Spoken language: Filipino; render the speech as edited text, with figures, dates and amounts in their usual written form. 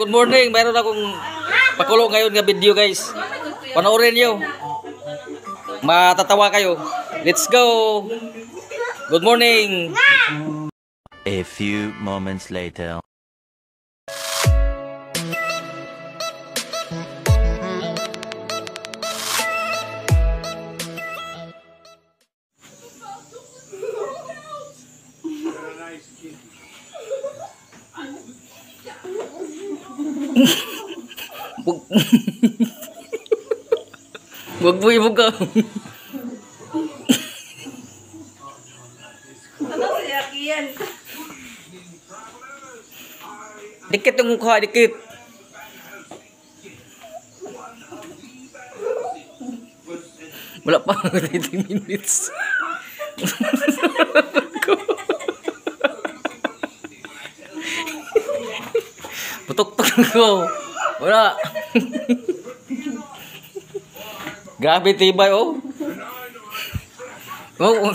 good morning. Mayroon akong pakulo ngayon nga video guys. Panoorin nyo. Matatawa kayo. Let's go. Good morning. A few moments later. Wag mo ibuka. Ano siya kiyan? Dikit yung mukha, dikit. Wala pa 30 minutes. Putok-tok ko. Wala. Grabe tibay oh. Oh.